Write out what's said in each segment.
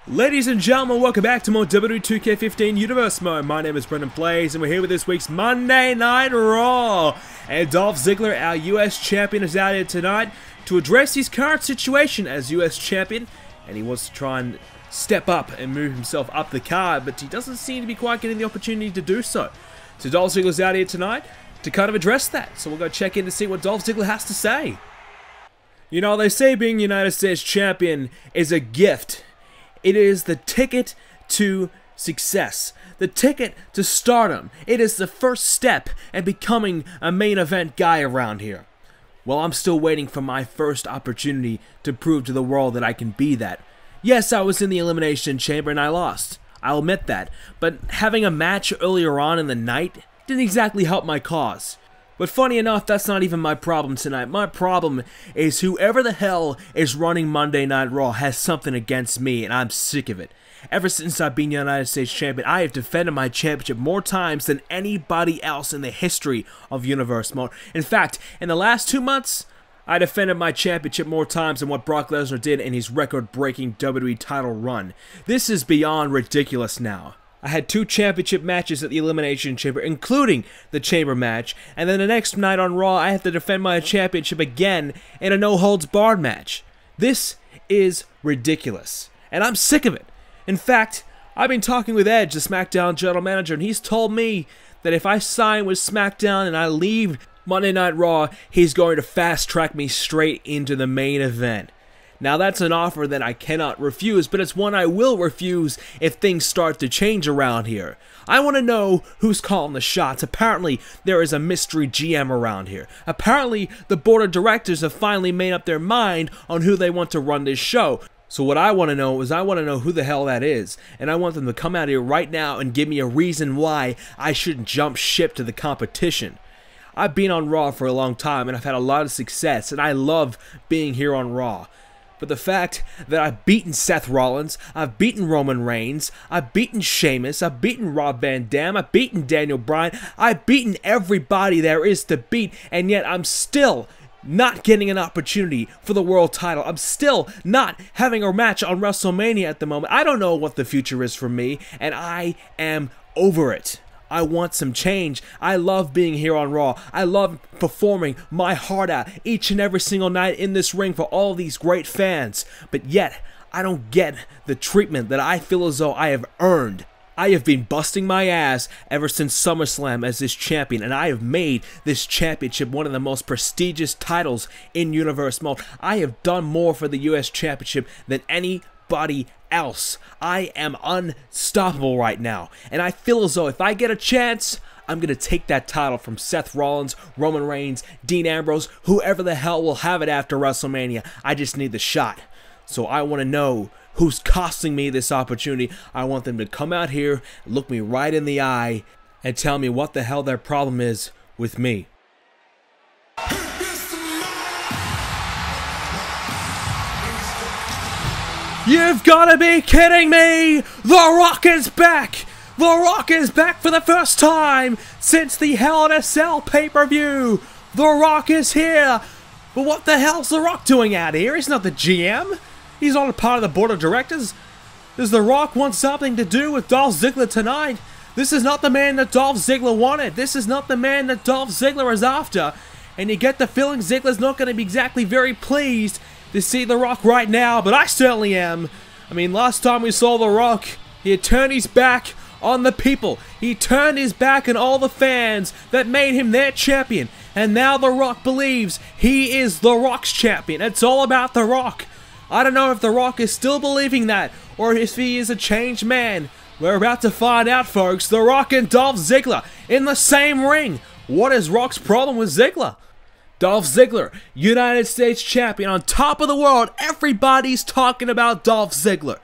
Ladies and gentlemen, welcome back to more WWE 2k15 Universe Mode. My name is BrendenPlayz, and we're here with this week's Monday Night Raw. And Dolph Ziggler, our US Champion, is out here tonight to address his current situation as US Champion. And he wants to try and step up and move himself up the card, but he doesn't seem to be quite getting the opportunity to do so. So Dolph Ziggler's out here tonight to kind of address that. So we'll go check in to see what Dolph Ziggler has to say. You know, they say being United States Champion is a gift. It is the ticket to success, the ticket to stardom. It is the first step in becoming a main event guy around here. Well, I'm still waiting for my first opportunity to prove to the world that I can be that. Yes, I was in the Elimination Chamber and I lost. I'll admit that. But having a match earlier on in the night didn't exactly help my cause. But funny enough, that's not even my problem tonight. My problem is whoever the hell is running Monday Night Raw has something against me, and I'm sick of it. Ever since I've been United States Champion, I have defended my championship more times than anybody else in the history of Universe Mode. In fact, in the last 2 months, I defended my championship more times than what Brock Lesnar did in his record-breaking WWE title run. This is beyond ridiculous now. I had 2 championship matches at the Elimination Chamber, including the Chamber match, and then the next night on Raw, I have to defend my championship again in a no-holds-barred match. This is ridiculous, and I'm sick of it. In fact, I've been talking with Edge, the Smackdown general manager, and he's told me that if I sign with Smackdown and I leave Monday Night Raw, he's going to fast-track me straight into the main event. Now that's an offer that I cannot refuse, but it's one I will refuse if things start to change around here. I want to know who's calling the shots. Apparently, there is a mystery GM around here. Apparently, the board of directors have finally made up their mind on who they want to run this show. So what I want to know is I want to know who the hell that is, and I want them to come out here right now and give me a reason why I shouldn't jump ship to the competition. I've been on Raw for a long time, and I've had a lot of success, and I love being here on Raw. But the fact that I've beaten Seth Rollins, I've beaten Roman Reigns, I've beaten Sheamus, I've beaten Rob Van Dam, I've beaten Daniel Bryan, I've beaten everybody there is to beat, and yet I'm still not getting an opportunity for the world title. I'm still not having a match on WrestleMania at the moment. I don't know what the future is for me, and I am over it. I want some change. I love being here on Raw. I love performing my heart out each and every single night in this ring for all these great fans. But yet, I don't get the treatment that I feel as though I have earned. I have been busting my ass ever since SummerSlam as this champion, and I have made this championship one of the most prestigious titles in Universe Mode. I have done more for the US Championship than anybody else. I am unstoppable right now, and I feel as though if I get a chance, I'm going to take that title from Seth Rollins, Roman Reigns, Dean Ambrose, whoever the hell will have it after WrestleMania. I just need the shot. So I want to know who's costing me this opportunity. I want them to come out here, look me right in the eye, and tell me what the hell their problem is with me. You've got to be kidding me! The Rock is back! The Rock is back for the first time since the Hell in a Cell pay-per-view! The Rock is here! But what the hell's The Rock doing out here? He's not the GM! He's not a part of the board of directors! Does The Rock want something to do with Dolph Ziggler tonight? This is not the man that Dolph Ziggler wanted! This is not the man that Dolph Ziggler is after! And you get the feeling Ziggler's not going to be exactly very pleased to see The Rock right now, but I certainly am. I mean, last time we saw The Rock, he had turned his back on the people. He turned his back on all the fans that made him their champion. And now The Rock believes he is The Rock's champion. It's all about The Rock. I don't know if The Rock is still believing that, or if he is a changed man. We're about to find out, folks. The Rock and Dolph Ziggler in the same ring. What is Rock's problem with Ziggler? Dolph Ziggler, United States Champion, on top of the world. Everybody's talking about Dolph Ziggler.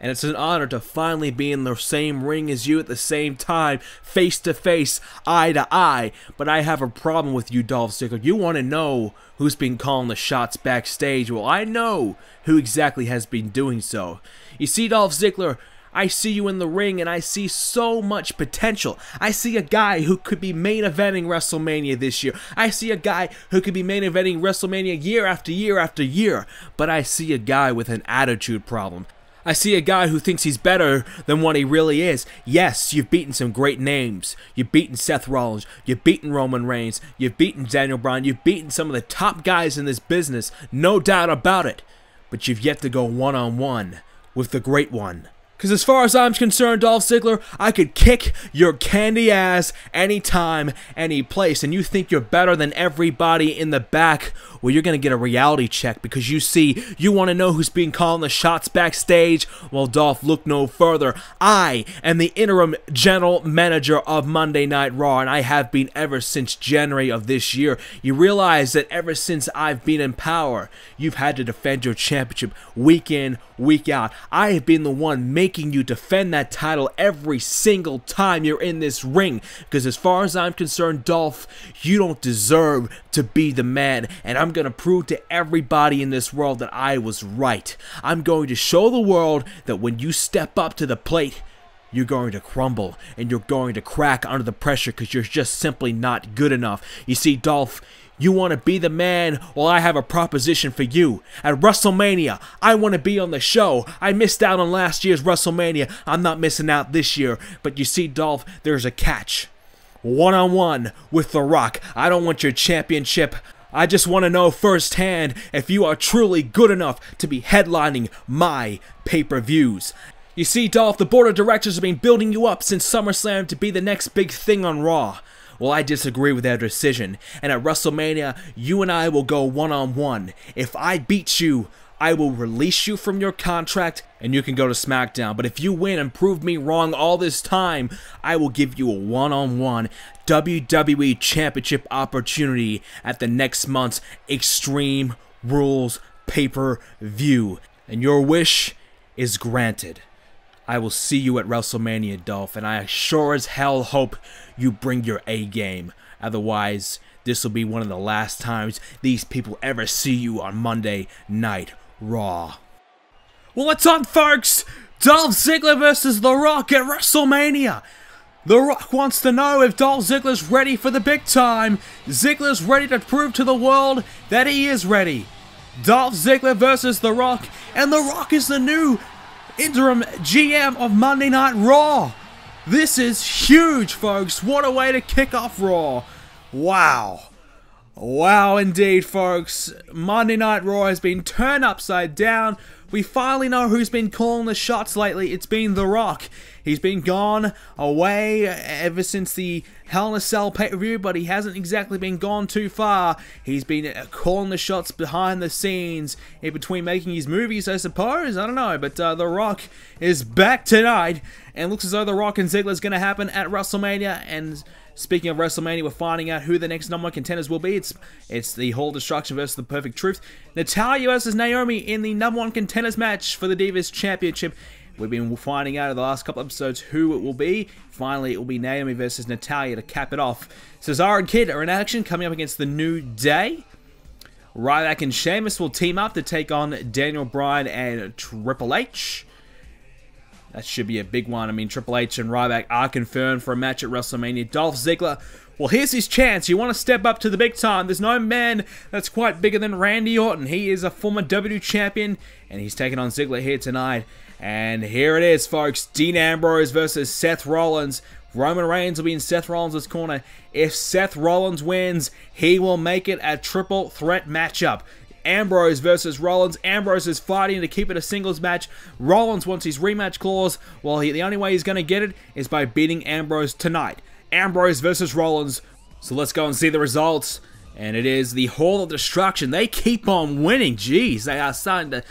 And it's an honor to finally be in the same ring as you at the same time, face to face, eye to eye. But I have a problem with you, Dolph Ziggler. You want to know who's been calling the shots backstage. Well, I know who exactly has been doing so. You see, Dolph Ziggler, I see you in the ring and I see so much potential. I see a guy who could be main eventing WrestleMania this year. I see a guy who could be main eventing WrestleMania year after year after year. But I see a guy with an attitude problem. I see a guy who thinks he's better than what he really is. Yes, you've beaten some great names. You've beaten Seth Rollins. You've beaten Roman Reigns. You've beaten Daniel Bryan. You've beaten some of the top guys in this business. No doubt about it. But you've yet to go one-on-one with the great one. Because as far as I'm concerned, Dolph Ziggler, I could kick your candy ass anytime, any place. And you think you're better than everybody in the back? Well, you're going to get a reality check because you want to know who's being calling the shots backstage? Well, Dolph, look no further. I am the interim general manager of Monday Night Raw, and I have been ever since January of this year. You realize that ever since I've been in power, you've had to defend your championship week in, week out. I have been the one making you defend that title every single time you're in this ring. Because as far as I'm concerned, Dolph, you don't deserve to be the man. And I'm going to prove to everybody in this world that I was right. I'm going to show the world that when you step up to the plate, you're going to crumble and you're going to crack under the pressure because you're just simply not good enough. You see, Dolph, you want to be the man? Well, I have a proposition for you. At WrestleMania, I want to be on the show. I missed out on last year's WrestleMania. I'm not missing out this year. But you see, Dolph, there's a catch. One-on-one with The Rock. I don't want your championship. I just want to know firsthand if you are truly good enough to be headlining my pay-per-views. You see, Dolph, the board of directors have been building you up since SummerSlam to be the next big thing on Raw. Well, I disagree with their decision, and at WrestleMania, you and I will go one-on-one. If I beat you, I will release you from your contract, and you can go to Smackdown. But if you win and prove me wrong all this time, I will give you a one-on-one WWE Championship opportunity at the next month's Extreme Rules pay-per-view. And your wish is granted. I will see you at WrestleMania, Dolph, and I sure as hell hope you bring your A game. Otherwise, this will be one of the last times these people ever see you on Monday Night Raw. Well, it's on, folks! Dolph Ziggler versus The Rock at WrestleMania! The Rock wants to know if Dolph Ziggler's ready for the big time. Ziggler's ready to prove to the world that he is ready. Dolph Ziggler versus The Rock, and The Rock is the new interim GM of Monday Night Raw. This is huge, folks. What a way to kick off Raw. Wow. Wow, indeed, folks. Monday Night Raw has been turned upside down. We finally know who's been calling the shots lately. It's been The Rock. He's been gone away ever since the Hell in a Cell pay-per-view, but he hasn't exactly been gone too far. He's been calling the shots behind the scenes, in between making his movies, I suppose. I don't know, but The Rock is back tonight, and looks as though The Rock and Ziggler is going to happen at WrestleMania. And speaking of WrestleMania, we're finding out who the next #1 contenders will be. It's the Hall of Destruction versus the Perfect Truth. Natalya versus Naomi in the #1 contenders match for the Divas Championship. We've been finding out in the last couple episodes who it will be. Finally, it will be Naomi versus Natalya to cap it off. Cesaro and Kid are in action, coming up against the New Day. Ryback and Sheamus will team up to take on Daniel Bryan and Triple H. That should be a big one. I mean, Triple H and Ryback are confirmed for a match at WrestleMania. Dolph Ziggler, well, here's his chance. You want to step up to the big time. There's no man that's quite bigger than Randy Orton. He is a former WWE champion, and he's taking on Ziggler here tonight. And here it is, folks. Dean Ambrose versus Seth Rollins. Roman Reigns will be in Seth Rollins' corner. If Seth Rollins wins, he will make it a triple threat matchup. Ambrose versus Rollins. Ambrose is fighting to keep it a singles match. Rollins wants his rematch clause. Well, the only way he's going to get it is by beating Ambrose tonight. Ambrose versus Rollins. So let's go and see the results. And it is the Hall of Destruction. They keep on winning. Jeez, they are starting to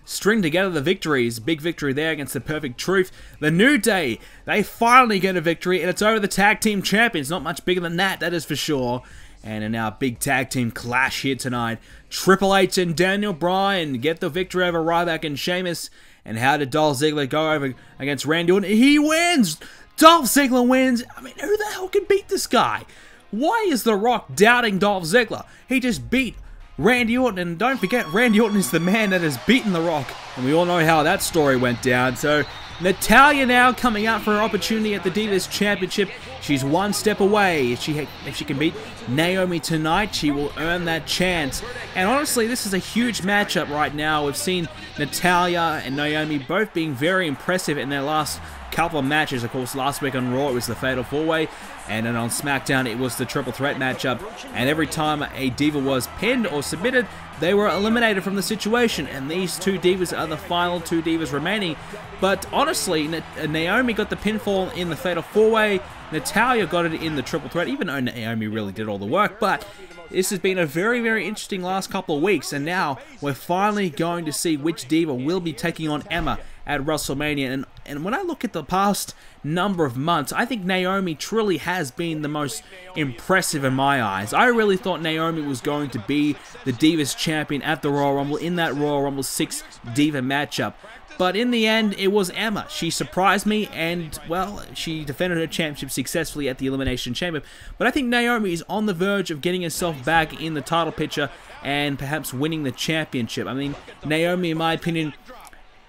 string together the victories. Big victory there against the Perfect Truth. The New Day, they finally get a victory, and it's over the Tag Team Champions. Not much bigger than that is for sure. And in our big tag team clash here tonight, Triple H and Daniel Bryan get the victory over Ryback and Sheamus. And how did Dolph Ziggler go over against Randy Orton? He wins! Dolph Ziggler wins! I mean, who the hell can beat this guy? Why is The Rock doubting Dolph Ziggler? He just beat Randy Orton, and don't forget, Randy Orton is the man that has beaten The Rock. And we all know how that story went down, so Natalya now coming out for her opportunity at the Divas Championship. She's one step away. If she can beat Naomi tonight, she will earn that chance. And honestly, this is a huge matchup right now. We've seen Natalya and Naomi both being very impressive in their last couple of matches. Of course, last week on Raw it was the Fatal 4-Way, and then on Smackdown it was the Triple Threat matchup. And every time a Diva was pinned or submitted, they were eliminated from the situation. And these two Divas are the final two Divas remaining. But honestly, Naomi got the pinfall in the Fatal 4-Way. Natalya got it in the Triple Threat, even though Naomi really did all the work. But this has been a very, very interesting last couple of weeks, and now we're finally going to see which Diva will be taking on Emma at WrestleMania. And when I look at the past number of months, I think Naomi truly has been the most impressive in my eyes. I really thought Naomi was going to be the Divas champion at the Royal Rumble, in that Royal Rumble 6 Diva matchup. But in the end, it was Emma. She surprised me, and, well, she defended her championship successfully at the Elimination Chamber. But I think Naomi is on the verge of getting herself back in the title picture and perhaps winning the championship. I mean, Naomi, in my opinion,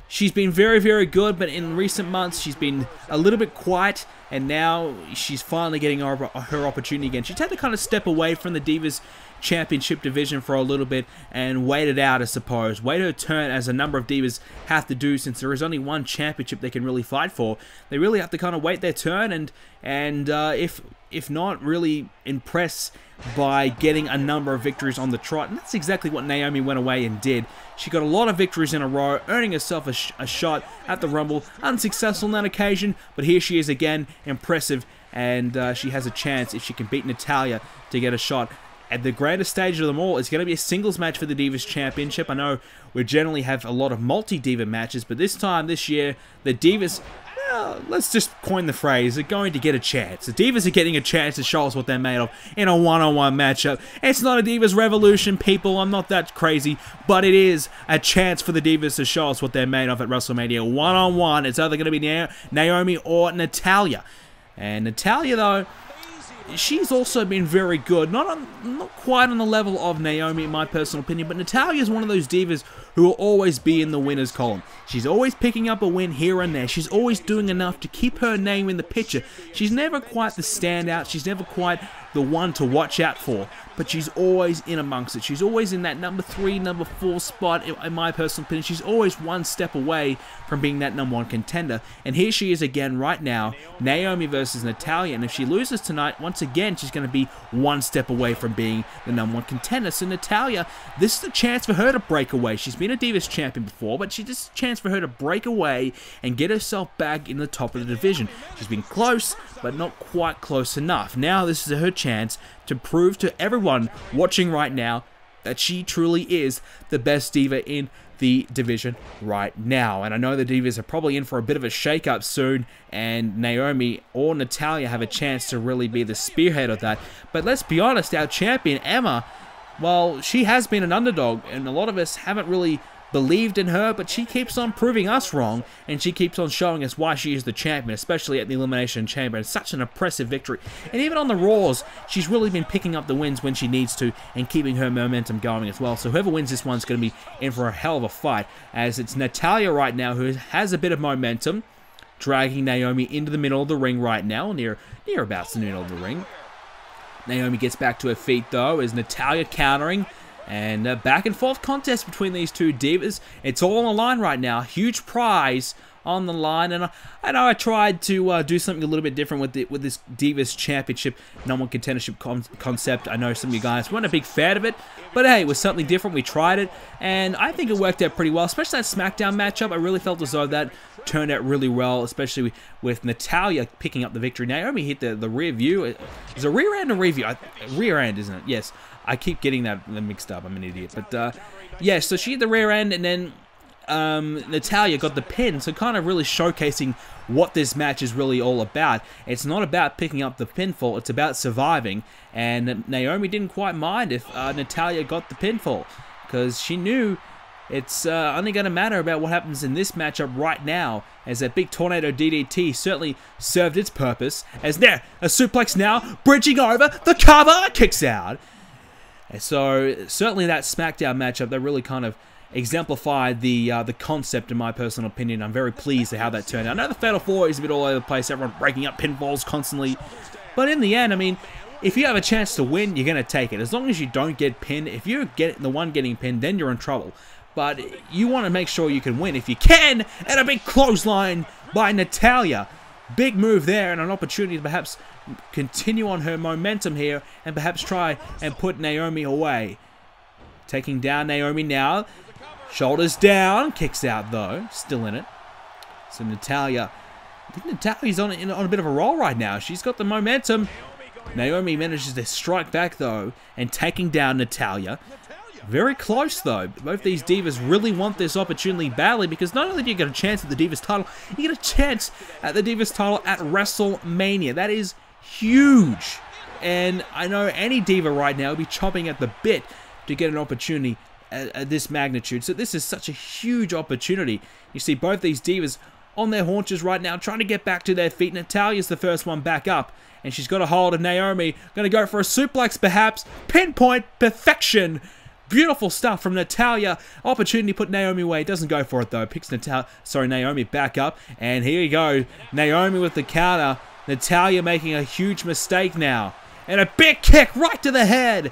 she's been very, very good, but in recent months, she's been a little bit quiet, and now she's finally getting her opportunity again. She's had to kind of step away from the Divas Championship division for a little bit and wait it out, I suppose. Wait her turn, as a number of Divas have to do, since there is only one championship they can really fight for. They really have to kind of wait their turn and if not, really impress by getting a number of victories on the trot. And that's exactly what Naomi went away and did. She got a lot of victories in a row, earning herself a shot at the Rumble. Unsuccessful on that occasion, but here she is again, impressive, and she has a chance, if she can beat Natalya, to get a shot at the grandest stage of them all. It's going to be a singles match for the Divas Championship. I know we generally have a lot of multi-Diva matches, but this time, this year, the Divas, well, let's just coin the phrase, are going to get a chance. The Divas are getting a chance to show us what they're made of in a one-on-one matchup. It's not a Divas Revolution, people. I'm not that crazy, but it is a chance for the Divas to show us what they're made of at WrestleMania. One-on-one, it's either going to be Naomi or Natalya. And Natalya, though, she's also been very good. Not quite on the level of Naomi, in my personal opinion, but Natalya is one of those Divas who will always be in the winners column. She's always picking up a win here and there. She's always doing enough to keep her name in the picture. She's never quite the standout. She's never quite the one to watch out for, but she's always in amongst it. She's always in that number 3, number 4 spot, in my personal opinion. She's always one step away from being that number 1 contender. And here she is again right now, Naomi versus Natalya. And if she loses tonight, once again, she's going to be one step away from being the number 1 contender. So Natalya, this is a chance for her to break away. She's been a Divas champion before, but this is a chance for her to break away and get herself back in the top of the division. She's been close, but not quite close enough. Now this is her chance to prove to everyone watching right now that she truly is the best Diva in the division right now. And I know the Divas are probably in for a bit of a shake-up soon, and Naomi or Natalya have a chance to really be the spearhead of that. But let's be honest, our champion, Emma, well, she has been an underdog, and a lot of us haven't really believed in her, but she keeps on proving us wrong, and she keeps on showing us why she is the champion, especially at the Elimination Chamber. It's such an impressive victory. And even on the Raws, she's really been picking up the wins when she needs to and keeping her momentum going as well. So whoever wins this one's going to be in for a hell of a fight, as it's Natalya right now who has a bit of momentum, dragging Naomi into the middle of the ring right now, near about the middle of the ring. Naomi gets back to her feet though, as Natalya countering. And a back and forth contest between these two Divas. It's all on the line right now. Huge prize on the line. And I know I tried to do something a little bit different with this Divas Championship number 1 contendership concept. I know some of you guys weren't a big fan of it, but hey, it was something different. We tried it, and I think it worked out pretty well. Especially that Smackdown matchup. I really felt as though that turned out really well, especially with Natalya picking up the victory. Naomi hit the rear view. Is it rear end or rear view? Rear end, isn't it? Yes. I keep getting that mixed up. I'm an idiot. But, yeah, so she hit the rear end, and then Natalya got the pin, so kind of really showcasing what this match is really all about. It's not about picking up the pinfall, it's about surviving, and Naomi didn't quite mind if Natalya got the pinfall, because she knew it's only going to matter about what happens in this matchup right now, as that big tornado DDT certainly served its purpose, as there, a suplex now, bridging over, the cover, kicks out. And so, certainly that Smackdown matchup, that really kind of exemplified the concept in my personal opinion. I'm very pleased at how that turned out. I know the Fatal 4 is a bit all over the place, everyone breaking up pinfalls constantly, but in the end, I mean, if you have a chance to win, you're going to take it. As long as you don't get pinned, if you're the one getting pinned, then you're in trouble. But you want to make sure you can win if you can, and a big clothesline by Natalya. Big move there, and an opportunity to perhaps continue on her momentum here, and perhaps try and put Naomi away. Taking down Naomi now. Shoulders down. Kicks out though. Still in it. So Natalya. I think Natalya's on a bit of a roll right now. She's got the momentum. Naomi manages to strike back though. And taking down Natalya. Very close though. Both these divas really want this opportunity badly. Because not only do you get a chance at the Divas title. You get a chance at the Divas title at WrestleMania. That is huge. And I know any diva right now will be chomping at the bit to get an opportunity at this magnitude. So this is such a huge opportunity. You see both these divas on their haunches right now, trying to get back to their feet. Natalya's the first one back up, and she's got a hold of Naomi. Going to go for a suplex perhaps. Pinpoint perfection. Beautiful stuff from Natalya. Opportunity to put Naomi away. Doesn't go for it though. Picks Naomi back up. And here you go. Naomi with the counter. Natalya making a huge mistake now. And a big kick right to the head.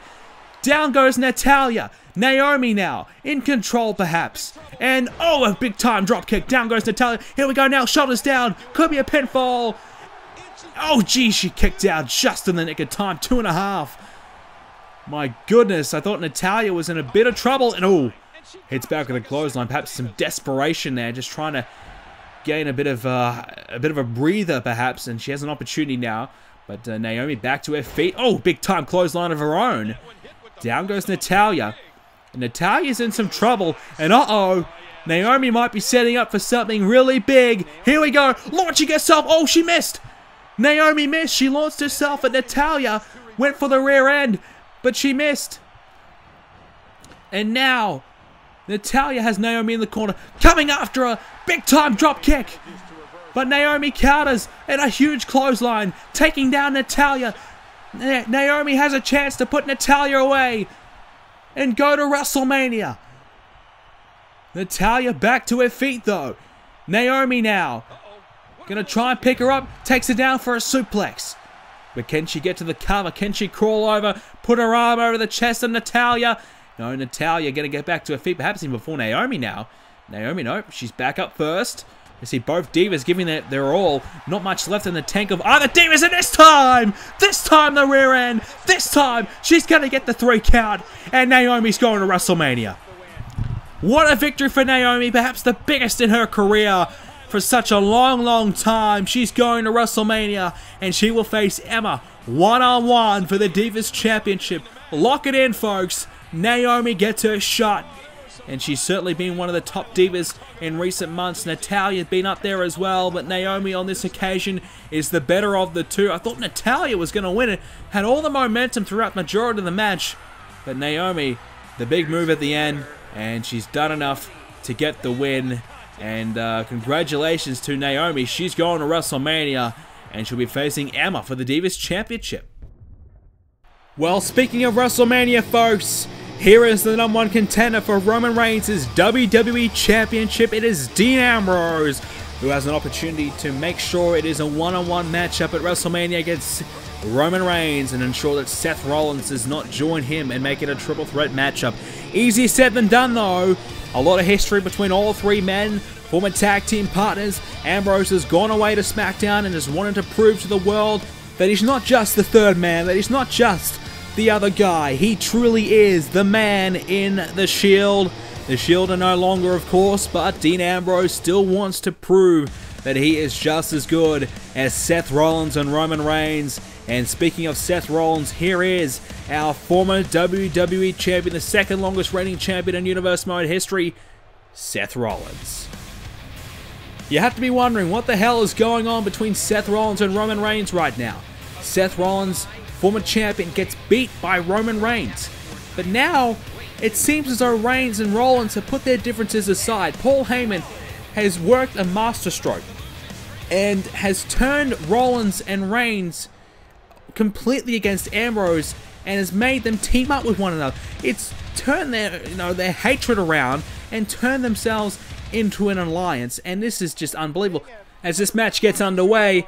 Down goes Natalya. Naomi now, in control perhaps. And, oh, a big time drop kick. Down goes Natalya. Here we go now, shoulders down. Could be a pinfall. Oh, geez, she kicked out just in the nick of time. 2.5. My goodness, I thought Natalya was in a bit of trouble. And, oh, hits back with a clothesline. Perhaps some desperation there, just trying to gain a bit of a breather perhaps. And she has an opportunity now. But Naomi back to her feet. Oh, big time clothesline of her own. Down goes Natalya. And Natalya's in some trouble. And uh-oh, Naomi might be setting up for something really big. Here we go. Launching herself. Oh, she missed. Naomi missed. She launched herself at Natalya. Went for the rear end. But she missed. And now, Natalya has Naomi in the corner. Coming after her. Big time drop kick. But Naomi counters. And a huge clothesline. Taking down Natalya. Naomi has a chance to put Natalya away and go to WrestleMania. Natalya back to her feet though. Naomi now. Gonna try and pick her up. Takes her down for a suplex. But can she get to the cover? Can she crawl over? Put her arm over the chest of Natalya. No, Natalya gonna get back to her feet. Perhaps even before Naomi now. Naomi, nope. She's back up first. You see both divas giving their all. Not much left in the tank of either divas. And this time the rear end. This time she's going to get the 3 count. And Naomi's going to WrestleMania. What a victory for Naomi. Perhaps the biggest in her career for such a long, long time. She's going to WrestleMania. And she will face Emma one-on-one for the Divas Championship. Lock it in, folks. Naomi gets her shot. And she's certainly been one of the top divas in recent months. Natalya's been up there as well, but Naomi on this occasion is the better of the two. I thought Natalya was going to win it. Had all the momentum throughout the majority of the match. But Naomi, the big move at the end, and she's done enough to get the win. And congratulations to Naomi. She's going to WrestleMania, and she'll be facing Emma for the Divas Championship. Well, speaking of WrestleMania, folks, here is the #1 contender for Roman Reigns' WWE Championship. It is Dean Ambrose, who has an opportunity to make sure it is a one-on-one matchup at WrestleMania against Roman Reigns and ensure that Seth Rollins does not join him and make it a triple threat matchup. Easier said than done, though. A lot of history between all three men, former tag team partners. Ambrose has gone away to Smackdown and has wanted to prove to the world that he's not just the third man, that he's not just the other guy. He truly is the man in the Shield. The Shield are no longer, of course, but Dean Ambrose still wants to prove that he is just as good as Seth Rollins and Roman Reigns. And speaking of Seth Rollins, here is our former WWE Champion, the second longest reigning champion in Universe Mode history, Seth Rollins. You have to be wondering what the hell is going on between Seth Rollins and Roman Reigns right now. Seth Rollins, former champion, gets beat by Roman Reigns. But now, it seems as though Reigns and Rollins have put their differences aside. Paul Heyman has worked a masterstroke and has turned Rollins and Reigns completely against Ambrose and has made them team up with one another. It's turned their hatred around, and turn themselves into an alliance, and this is just unbelievable. As this match gets underway,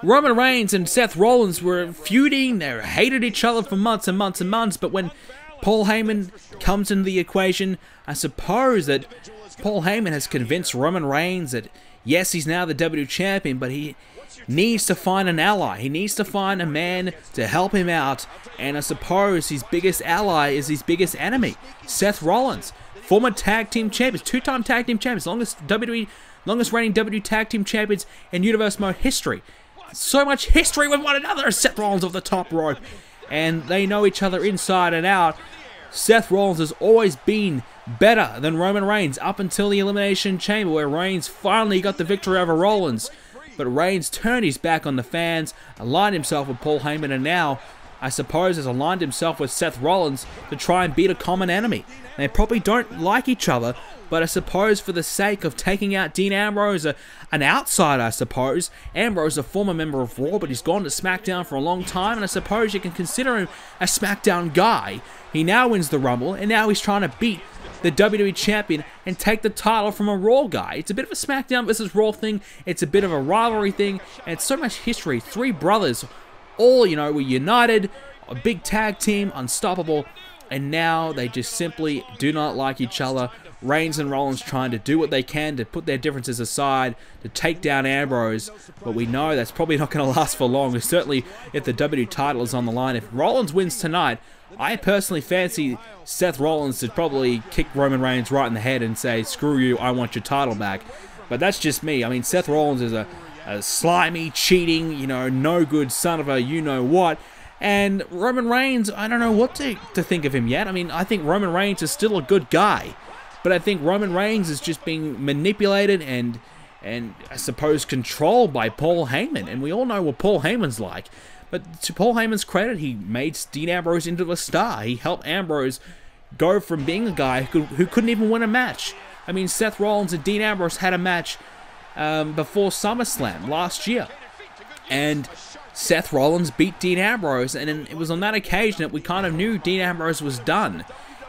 Roman Reigns and Seth Rollins were feuding, they hated each other for months and months and months, but when Paul Heyman comes into the equation, I suppose that Paul Heyman has convinced Roman Reigns that yes, he's now the WWE Champion, but he needs to find an ally. He needs to find a man to help him out, and I suppose his biggest ally is his biggest enemy, Seth Rollins, former tag team champions, two-time tag team champions, longest reigning WWE tag team champions in Universe Mode history. So much history with one another. Seth Rollins off the top rope, and they know each other inside and out. Seth Rollins has always been better than Roman Reigns up until the Elimination Chamber, where Reigns finally got the victory over Rollins. But Reigns turned his back on the fans, aligned himself with Paul Heyman, and now, I suppose, has aligned himself with Seth Rollins to try and beat a common enemy. They probably don't like each other, but I suppose for the sake of taking out Dean Ambrose, an outsider, I suppose. Ambrose, a former member of Raw, but he's gone to Smackdown for a long time, and I suppose you can consider him a Smackdown guy. He now wins the Rumble, and now he's trying to beat the WWE Champion and take the title from a Raw guy. It's a bit of a Smackdown versus Raw thing. It's a bit of a rivalry thing, and it's so much history. Three brothers, all, you know, were united, a big tag team, unstoppable, and now they just simply do not like each other. Reigns and Rollins trying to do what they can to put their differences aside, to take down Ambrose, but we know that's probably not going to last for long, certainly if the WWE title is on the line. If Rollins wins tonight, I personally fancy Seth Rollins to probably kick Roman Reigns right in the head and say, screw you, I want your title back. But that's just me. I mean, Seth Rollins is a slimy, cheating, you know, no good son of a you-know-what. And Roman Reigns, I don't know what to think of him yet. I mean, I think Roman Reigns is still a good guy. But I think Roman Reigns is just being manipulated and I suppose controlled by Paul Heyman. And we all know what Paul Heyman's like. But to Paul Heyman's credit, he made Dean Ambrose into a star. He helped Ambrose go from being a guy who couldn't even win a match. I mean, Seth Rollins and Dean Ambrose had a match before SummerSlam last year. And Seth Rollins beat Dean Ambrose. And it was on that occasion that we kind of knew Dean Ambrose was done.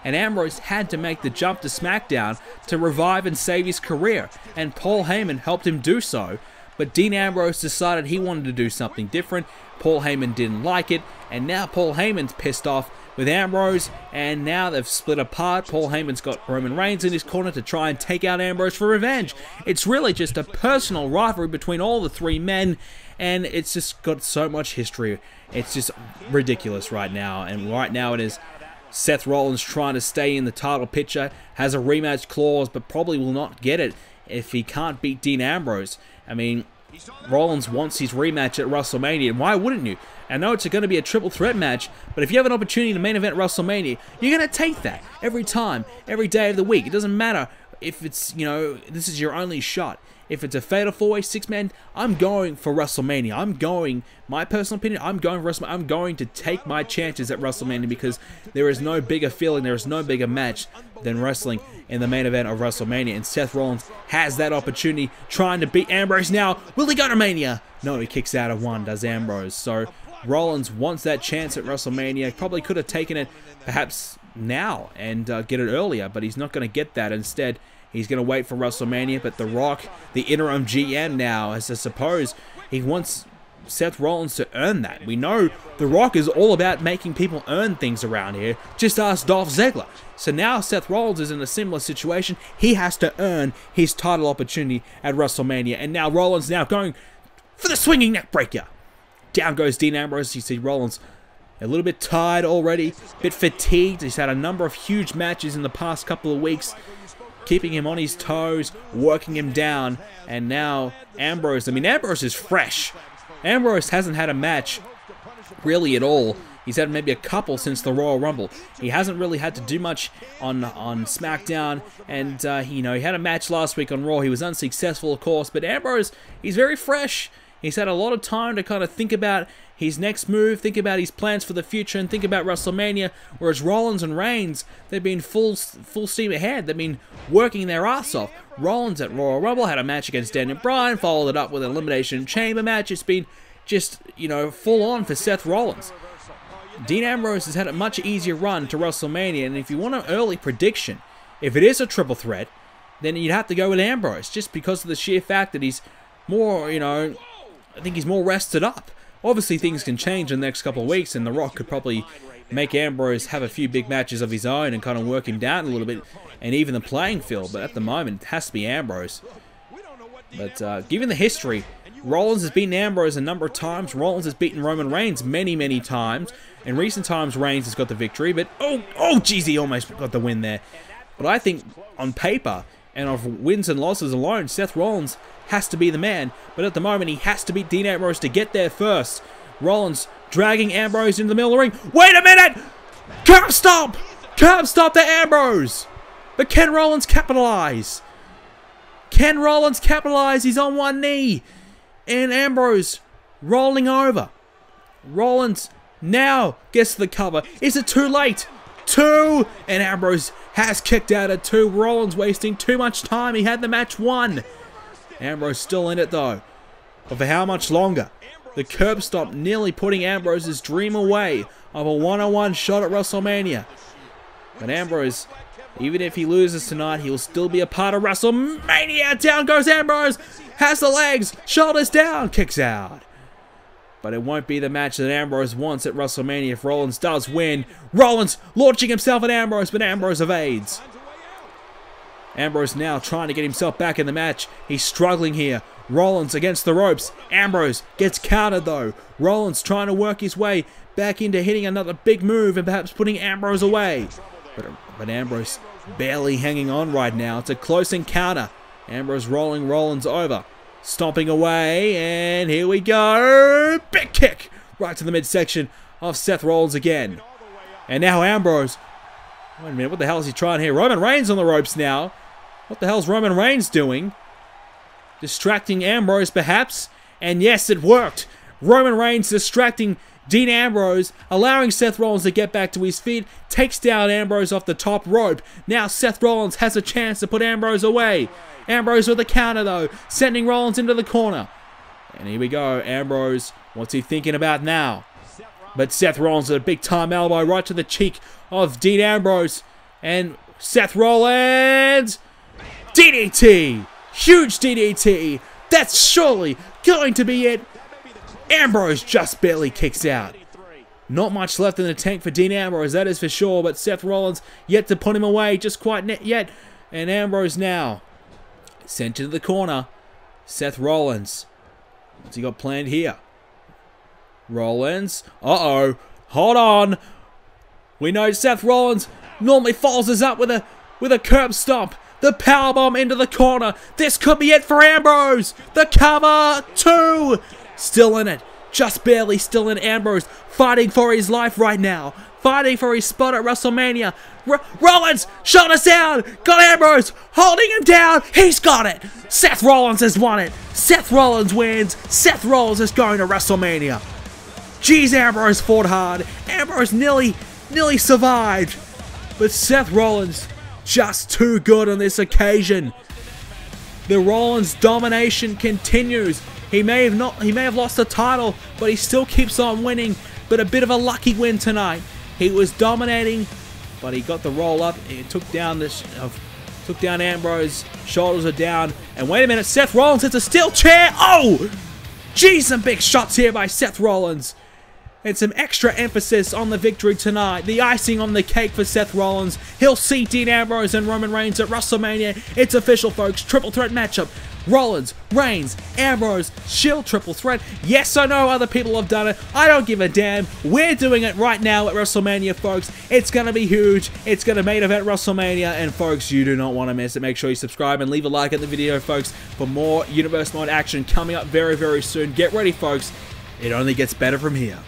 And Ambrose had to make the jump to SmackDown to revive and save his career, and Paul Heyman helped him do so. But Dean Ambrose decided he wanted to do something different. Paul Heyman didn't like it, and now Paul Heyman's pissed off with Ambrose, and now they've split apart. Paul Heyman's got Roman Reigns in his corner to try and take out Ambrose for revenge. It's really just a personal rivalry between all the three men, and it's just got so much history. It's just ridiculous right now, and right now it is Seth Rollins trying to stay in the title picture, has a rematch clause, but probably will not get it if he can't beat Dean Ambrose. I mean, Rollins wants his rematch at WrestleMania, and why wouldn't you? I know it's going to be a triple threat match, but if you have an opportunity to main event WrestleMania, you're going to take that every time, every day of the week. It doesn't matter if it's, you know, this is your only shot. If it's a fatal four-way, six-man, I'm going for WrestleMania. I'm going, my personal opinion, I'm going for WrestleMania. I'm going to take my chances at WrestleMania because there is no bigger feeling, there is no bigger match than wrestling in the main event of WrestleMania. And Seth Rollins has that opportunity trying to beat Ambrose now. Will he go to Mania? No, he kicks out of one, does Ambrose. So Rollins wants that chance at WrestleMania. Probably could have taken it perhaps now and get it earlier, but he's not going to get that. Instead, he's going to wait for WrestleMania, but The Rock, the interim GM now, as I suppose, he wants Seth Rollins to earn that. We know The Rock is all about making people earn things around here. Just ask Dolph Ziggler. So now Seth Rollins is in a similar situation. He has to earn his title opportunity at WrestleMania. And now Rollins now going for the swinging neck breaker. Down goes Dean Ambrose. You see Rollins a little bit tired already, a bit fatigued. He's had a number of huge matches in the past couple of weeks, keeping him on his toes, working him down, and now Ambrose, I mean, Ambrose is fresh. Ambrose hasn't had a match really at all. He's had maybe a couple since the Royal Rumble. He hasn't really had to do much on SmackDown, and he had a match last week on Raw. He was unsuccessful, of course, but Ambrose, he's very fresh. He's had a lot of time to kind of think about his next move, think about his plans for the future, and think about WrestleMania, whereas Rollins and Reigns, they've been full steam ahead. They've been working their ass off. Rollins at Royal Rumble had a match against Daniel Bryan, followed it up with an Elimination Chamber match. It's been just, full on for Seth Rollins. Dean Ambrose has had a much easier run to WrestleMania, and if you want an early prediction, If it is a triple threat, then you'd have to go with Ambrose, just because of the sheer fact that he's more, you know, I think he's more rested up. Obviously, things can change in the next couple of weeks, and The Rock could probably make Ambrose have a few big matches of his own and kind of work him down a little bit, and even the playing field. But at the moment, it has to be Ambrose. But given the history, Rollins has beaten Ambrose a number of times. Rollins has beaten Roman Reigns many, many times. In recent times, Reigns has got the victory, but oh, geez, he almost got the win there. But I think on paper and of wins and losses alone, Seth Rollins has to be the man. But at the moment, he has to beat Dean Ambrose to get there first. Rollins dragging Ambrose into the middle of the ring. Wait a minute! Curb stop! Curb stop to Ambrose! But can Rollins capitalize? Can Rollins capitalize? He's on one knee. And Ambrose rolling over. Rollins now gets the cover. Is it too late? 2! And Ambrose has kicked out at 2. Rollins wasting too much time. He had the match won. Ambrose still in it though. But for how much longer? The curb stop nearly putting Ambrose's dream away of a one-on-one shot at WrestleMania. But Ambrose, even if he loses tonight, he will still be a part of WrestleMania. Down goes Ambrose. Has the legs. Shoulders down. Kicks out. But it won't be the match that Ambrose wants at WrestleMania if Rollins does win. Rollins launching himself at Ambrose, but Ambrose evades. Ambrose now trying to get himself back in the match. He's struggling here. Rollins against the ropes. Ambrose gets countered though. Rollins trying to work his way back into hitting another big move and perhaps putting Ambrose away. But Ambrose barely hanging on right now. It's a close encounter. Ambrose rolling Rollins over. Stomping away, and here we go. Big kick right to the midsection of Seth Rollins again. And now Ambrose. Wait a minute, what the hell is he trying here? Roman Reigns on the ropes now. What the hell's Roman Reigns doing? Distracting Ambrose perhaps? And yes, it worked. Roman Reigns distracting Dean Ambrose, allowing Seth Rollins to get back to his feet, takes down Ambrose off the top rope. Now Seth Rollins has a chance to put Ambrose away. Ambrose with a counter though, sending Rollins into the corner. And here we go, Ambrose, what's he thinking about now? But Seth Rollins with a big time elbow right to the cheek of Dean Ambrose. And Seth Rollins, DDT! Huge DDT! That's surely going to be it. Ambrose just barely kicks out. Not much left in the tank for Dean Ambrose, that is for sure, but Seth Rollins yet to put him away, just quite yet. And Ambrose now sent to the corner. Seth Rollins. What's he got planned here? Rollins. Uh-oh. Hold on. We know Seth Rollins normally follows us up with a curb stomp. The powerbomb into the corner. This could be it for Ambrose. The cover. 2. Still in it. Just barely still in. Ambrose fighting for his life right now. Fighting for his spot at WrestleMania. Rollins, shoulders down. Got Ambrose, holding him down. He's got it. Seth Rollins has won it. Seth Rollins wins. Seth Rollins is going to WrestleMania. Jeez, Ambrose fought hard. Ambrose nearly survived. But Seth Rollins just too good on this occasion. The Rollins domination continues. He may have lost the title, but he still keeps on winning. But a bit of a lucky win tonight. He was dominating, but he got the roll up. He took down Ambrose. Shoulders are down. And wait a minute, Seth Rollins hits a steel chair. Oh! Geez, some big shots here by Seth Rollins. And some extra emphasis on the victory tonight. The icing on the cake for Seth Rollins. He'll see Dean Ambrose and Roman Reigns at WrestleMania. It's official, folks. Triple threat matchup. Rollins, Reigns, Ambrose, Shield triple threat. Yes, I know other people have done it. I don't give a damn. We're doing it right now at WrestleMania, folks. It's going to be huge. It's going to main event WrestleMania. And, folks, you do not want to miss it. Make sure you subscribe and leave a like at the video, folks, for more Universe Mode action coming up very, very soon. Get ready, folks. It only gets better from here.